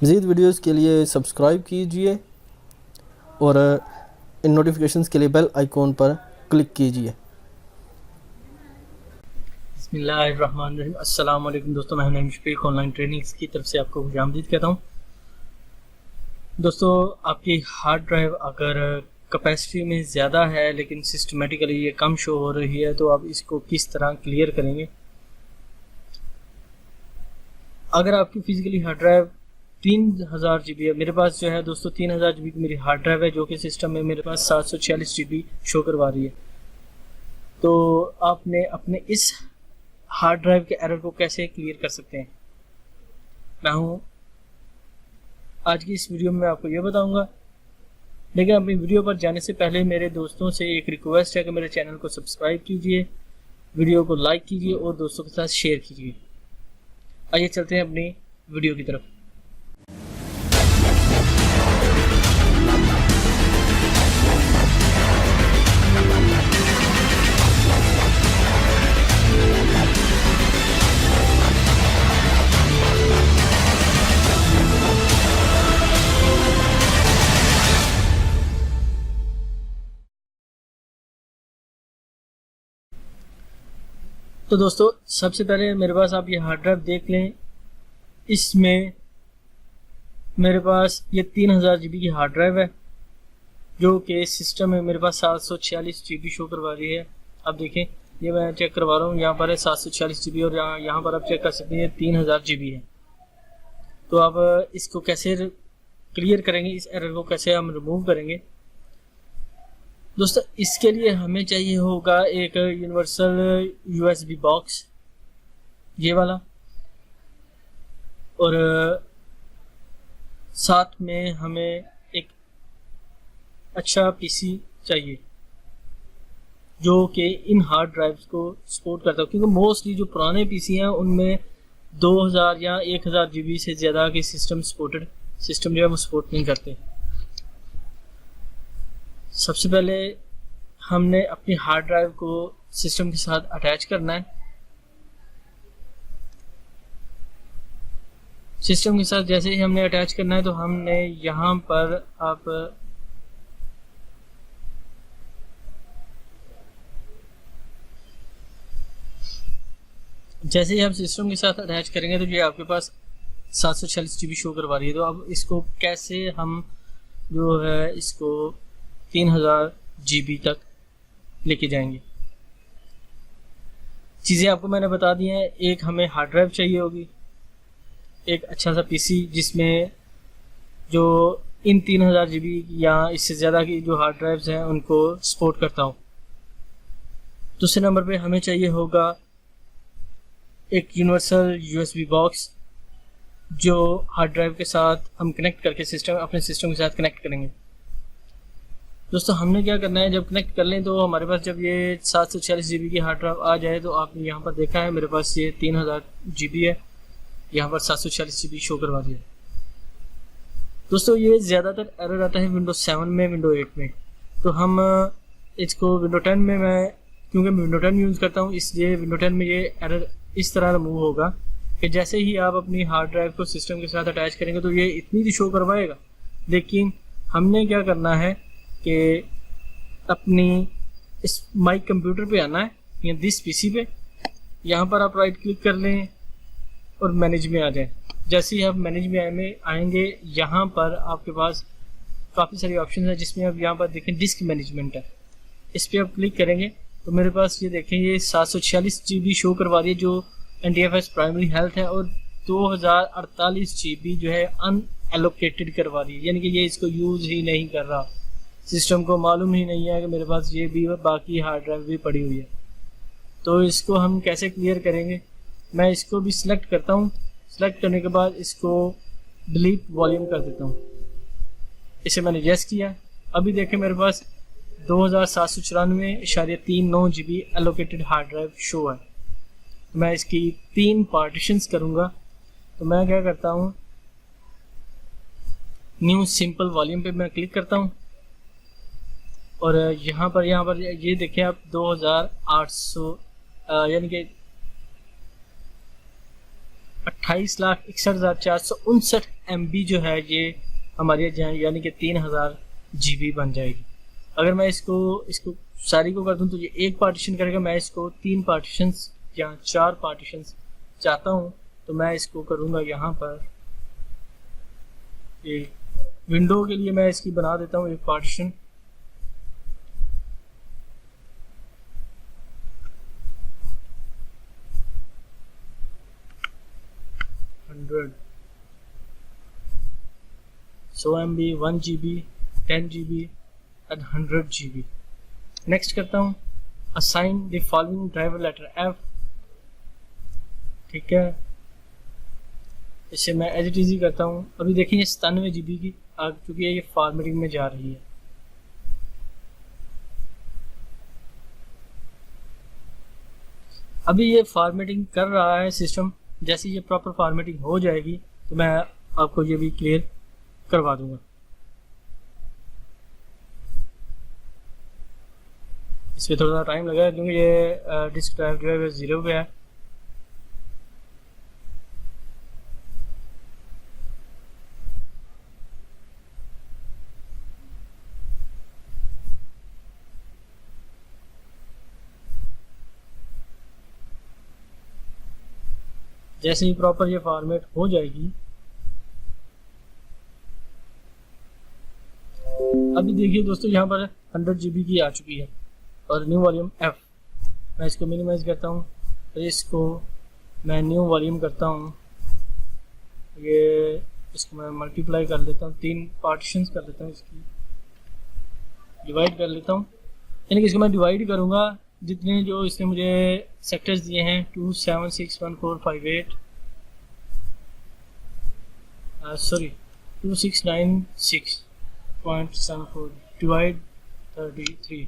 मज़ीद वीडियोज़ के लिए सब्सक्राइब कीजिए और इन नोटिफिकेशंस के लिए बेल आइकॉन पर क्लिक कीजिए। बिस्मिल्लाहिर्रहमानिर्रहीम। अस्सलाम वालेकुम दोस्तों, मैं नईम शफीक ऑनलाइन ट्रेनिंग्स की तरफ से आपको खुशामदीद कहता हूँ। दोस्तों, आपकी हार्ड ड्राइव अगर कैपेसिटी में ज़्यादा है लेकिन सिस्टमेटिकली ये कम शो हो रही है तो आप इसको किस तरह क्लियर करेंगे। अगर आपकी फिजिकली हार्ड ड्राइव 3000 GB है, मेरे पास जो है दोस्तों 3000 GB की मेरी हार्ड ड्राइव है, जो कि सिस्टम में मेरे पास 746 GB शो करवा रही है। तो आपने अपने इस हार्ड ड्राइव के एरर को कैसे क्लियर कर सकते हैं, मैं हूँ आज की इस वीडियो में आपको ये बताऊंगा। लेकिन अपनी वीडियो पर जाने से पहले मेरे दोस्तों से एक रिक्वेस्ट है कि मेरे चैनल को सब्सक्राइब कीजिए, वीडियो को लाइक कीजिए और दोस्तों के साथ शेयर कीजिए। आइए चलते हैं अपनी वीडियो की तरफ। तो दोस्तों, सबसे पहले मेरे पास आप ये हार्ड ड्राइव देख लें। इसमें मेरे पास ये 3000 GB की हार्ड ड्राइव है, जो कि सिस्टम में मेरे पास 746 GB शो करवा रही है। अब देखें, ये मैं चेक करवा रहा हूँ, यहाँ पर है 746 GB और यहाँ पर आप चेक कर सकते हैं 3000 GB है। तो अब इसको कैसे क्लियर करेंगे, इस एरर को कैसे हम रिमूव करेंगे। दोस्तों, इसके लिए हमें चाहिए होगा एक यूनिवर्सल USB बॉक्स, ये वाला, और साथ में हमें एक अच्छा PC चाहिए जो कि इन हार्ड ड्राइव्स को सपोर्ट करता हो, क्योंकि मोस्टली जो पुराने PC हैं उनमें 2000 या 1000 GB से ज़्यादा के सिस्टम जो है वो सपोर्ट नहीं करते। सबसे पहले हमने अपनी हार्ड ड्राइव को सिस्टम के साथ अटैच करना है। सिस्टम के साथ जैसे ही हमने अटैच करना है तो हमने यहाँ पर आप जैसे ही हम सिस्टम के साथ अटैच करेंगे तो ये आपके पास 746 GB शो करवा रही है। तो अब इसको कैसे हम जो है इसको 3000 GB तक लेके जाएंगे। चीज़ें आपको मैंने बता दी हैं। एक हमें हार्ड ड्राइव चाहिए होगी, एक अच्छा सा PC जिसमें जो इन 3000 GB या इससे ज़्यादा की जो हार्ड ड्राइव्स हैं उनको सपोर्ट करता हूँ। दूसरे नंबर पे हमें चाहिए होगा एक यूनिवर्सल USB बॉक्स, जो हार्ड ड्राइव के साथ हम कनेक्ट करके अपने सिस्टम के साथ कनेक्ट करेंगे। दोस्तों, हमने क्या करना है, जब कनेक्ट कर लें तो हमारे पास जब ये 746 GB की हार्ड ड्राइव आ जाए तो आपने यहाँ पर देखा है मेरे पास ये 3000 GB है, यहाँ पर 746 GB शो करवा दिया। दोस्तों, ये ज़्यादातर एरर आता है विंडो 7 में, विंडो 8 में। तो हम इसको विंडो 10 में, मैं क्योंकि मैं विंडो 10 यूज़ करता हूँ इसलिए विंडो 10 में ये एरर इस तरह रिमूव होगा कि जैसे ही आप अपनी हार्ड ड्राइव को सिस्टम के साथ अटैच करेंगे तो ये इतनी शो करवाएगा। लेकिन हमने क्या करना है कि अपनी इस माई कंप्यूटर पे आना है या दिस PC पे, यहाँ पर आप राइट क्लिक कर लें और मैनेज में आ जाएं। जैसे ही आप मैनेज में आएंगे, यहाँ पर आपके पास काफ़ी सारी ऑप्शन है, जिसमें आप यहाँ पर देखें डिस्क मैनेजमेंट है, इस पर आप क्लिक करेंगे तो मेरे पास ये देखें ये 746 GB शो करवा रही है जो NTFS प्राइमरी हेल्थ है, और 2048 GB जो है अनएलोकेटेड करवा रही है, यानी कि ये इसको यूज़ ही नहीं कर रहा। सिस्टम को मालूम ही नहीं है कि मेरे पास ये भी बाकी हार्ड ड्राइव भी पड़ी हुई है। तो इसको हम कैसे क्लियर करेंगे, मैं इसको भी सिलेक्ट करता हूँ। सिलेक्ट करने के बाद इसको डिलीट वॉल्यूम कर देता हूँ। इसे मैंने यस किया। अभी देखें मेरे पास 2794.39 GB allocated hard drive show है। मैं इसकी 3 पार्टीशंस करूँगा। तो मैं क्या करता हूँ, न्यू सिंपल वॉल्यूम पे मैं क्लिक करता हूँ और यहाँ पर ये देखें आप 2800 यानी कि 28,61,459 MB जो है ये हमारी यानी कि 3000 GB बन जाएगी। अगर मैं इसको सारी को कर दूं तो ये एक पार्टीशन करेगा। मैं इसको 3 पार्टीशंस या 4 पार्टीशंस चाहता हूं, तो मैं इसको करूंगा यहाँ पर एक विंडो के लिए मैं इसकी बना देता हूँ एक पार्टीशन। सौ MB, 1 GB, 10 GB and 100 GB। Next करता हूँ assign the following driver letter F। ठीक है, इसे मैं एज इट इजी करता हूँ। अभी देखिए 97 GB की आ चुकी है, ये फॉर्मेटिंग में जा रही है। अभी ये फॉर्मेटिंग कर रहा है सिस्टम। जैसे ये प्रॉपर फॉर्मेटिंग हो जाएगी तो मैं आपको ये भी क्लियर करवा दूंगा। इसमें थोड़ा सा टाइम लगा क्योंकि ये डिस्क ड्राइव जो है 0 पे है। जैसे ही प्रॉपर ये फॉर्मेट हो जाएगी, अभी देखिए दोस्तों यहाँ पर 100 GB की आ चुकी है और न्यू वॉल्यूम F। मैं इसको मिनिमाइज करता हूँ और इसको मैं न्यू वॉल्यूम करता हूँ। ये इसको मैं मल्टीप्लाई कर लेता हूँ, 3 पार्टीशंस कर लेता हूँ, इसकी डिवाइड कर लेता हूँ। यानी कि इसको मैं डिवाइड करूँगा जितने जो इसने मुझे सेक्टर्स दिए हैं 2761458 सॉरी 2696.74 डिवाइड 33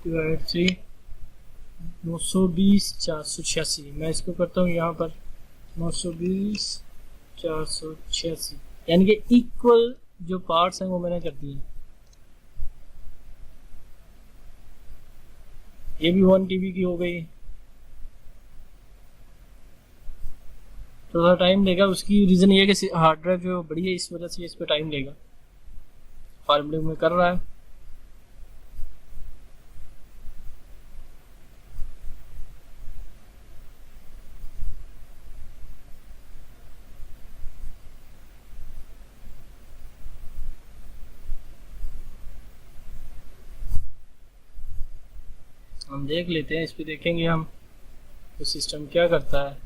डिवाइड 3 920 486। मैं इसको करता हूँ यहाँ पर 920 486, यानी कि इक्वल जो पार्ट्स हैं वो मैंने कर दिए। ये भी 1 TB की हो गई। थोड़ा टाइम लेगा, उसकी रीज़न ये है कि हार्ड ड्राइव जो बड़ी है इस वजह से इस पर टाइम लेगा। फॉर्मेटिंग में कर रहा है। हम देख लेते हैं, इस पे देखेंगे हम तो सिस्टम क्या करता है।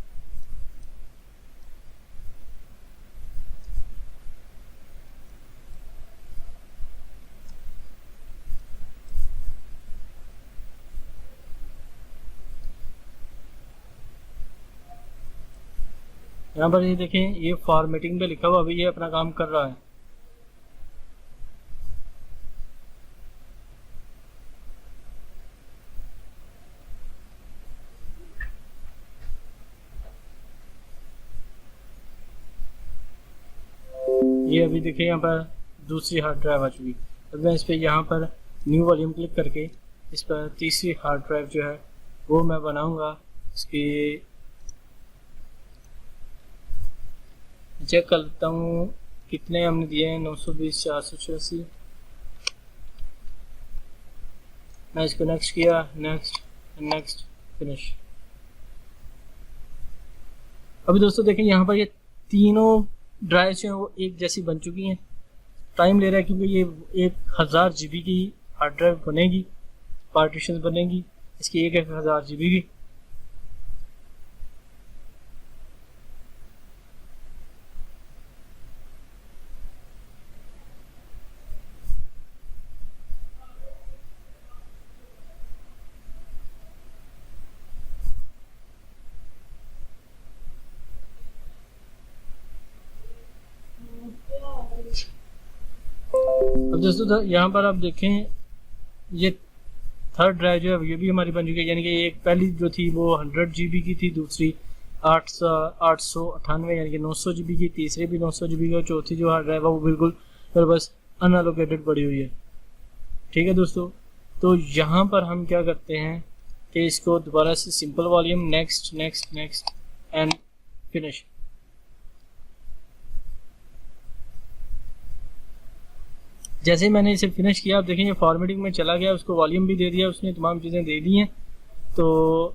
यहाँ पर ये देखें, ये फॉर्मेटिंग पे लिखा हुआ, अभी ये अपना काम कर रहा है। ये अभी देखिए यहाँ पर दूसरी हार्ड ड्राइव आ चुकी। अब मैं इस पर यहाँ पर न्यू वॉल्यूम क्लिक करके इस पर तीसरी हार्ड ड्राइव जो है वो मैं बनाऊंगा। इसकी चेक करता हूँ कितने हमने दिए हैं, 920 486। मैं इसको नेक्स्ट किया, नेक्स्ट नेक्स्ट फिनिश। अभी दोस्तों देखें यहाँ पर ये तीनों ड्राइव जो है वो एक जैसी बन चुकी हैं। टाइम ले रहा है क्योंकि ये 1000 GB की हार्ड ड्राइव बनेगी, पार्टीशन बनेगी इसकी 1000 GB की। अब दोस्तों यहाँ पर आप देखें, ये थर्ड ड्राइव जो है ये भी हमारी बन चुकी है। यानी कि एक पहली जो थी वो 100 GB की थी, दूसरी 898 यानी कि 900 GB की, तीसरी भी 900 GB की, और चौथी जो हार्ड ड्राइव है वो बिल्कुल बस अनएलोकेटेड पड़ी हुई है। ठीक है दोस्तों, तो यहाँ पर हम क्या करते हैं कि इसको दोबारा से simple volume, next next next and finish. जैसे ही मैंने इसे फिनिश किया, आप देखें ये फॉर्मेटिंग में चला गया, उसको वॉल्यूम भी दे दिया उसने, तमाम चीज़ें दे दी हैं। तो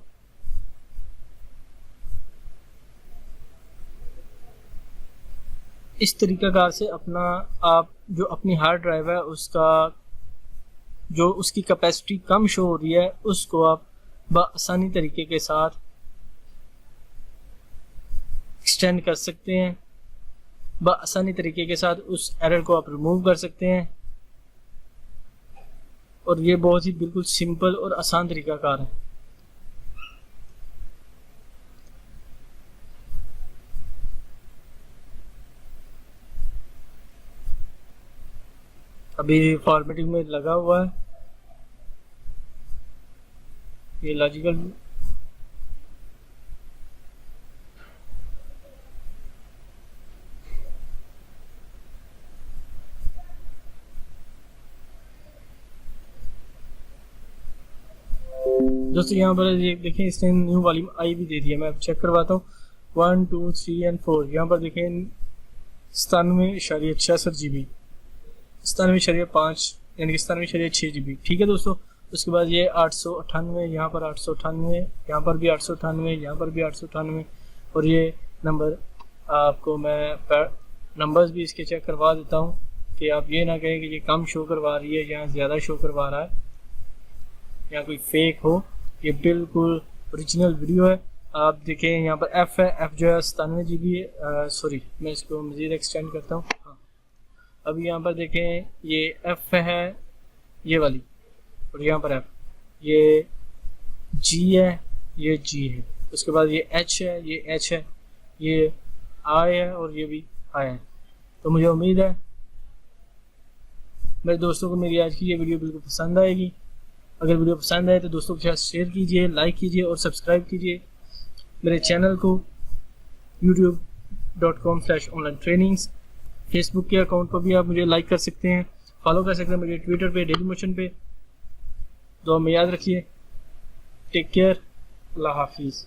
इस तरीक़ाकार से अपना आप जो अपनी हार्ड ड्राइव है उसका जो उसकी कैपेसिटी कम शो हो रही है उसको आप बआसानी तरीके के साथ एक्सटेंड कर सकते हैं, बआसानी तरीके के साथ उस एरर को आप रिमूव कर सकते हैं। और ये बहुत ही बिल्कुल सिंपल और आसान तरीक़ाकार है। अभी फॉर्मेटिंग में लगा हुआ है ये लॉजिकल। दोस्तों यहाँ पर ये देखें, इसने न्यू वॉल्यूम आई भी दे दिया। मैं अब चेक करवाता हूँ 1 2 3 एंड 4। यहाँ पर देखें 97.66 GB, 97.5 यानी कि 97.6 GB। ठीक है दोस्तों। उसके बाद ये 898, यहाँ पर 898, यहाँ पर भी 898, यहाँ पर भी 898। और ये नंबर आपको मैं नंबर्स भी इसके चेक करवा देता हूँ कि आप ये ना कहें कि ये कम शो करवा रही है, यहाँ ज़्यादा शो करवा रहा है, या कोई फेक हो। ये बिल्कुल ओरिजिनल वीडियो है। आप देखें यहाँ पर एफ है, एफ जो है 97 GB है। सॉरी, मैं इसको मज़ीद एक्सटेंड करता हूँ। हाँ, अभी यहाँ पर देखें ये एफ है ये वाली, और यहाँ पर एफ, ये जी है, ये जी है। उसके बाद ये एच है, ये एच है, ये आई है, और ये भी आई है। तो मुझे उम्मीद है मेरे दोस्तों को मेरी आज की ये वीडियो बिल्कुल पसंद आएगी। अगर वीडियो पसंद आए तो दोस्तों के साथ शेयर कीजिए, लाइक कीजिए और सब्सक्राइब कीजिए मेरे चैनल को youtube.com/onlinetrainings। फेसबुक के अकाउंट पर भी आप मुझे लाइक कर सकते हैं, फॉलो कर सकते हैं मुझे ट्विटर पे, डेली मोशन पे। दुआ में याद रखिए। Take care. अल्लाह हाफिज़।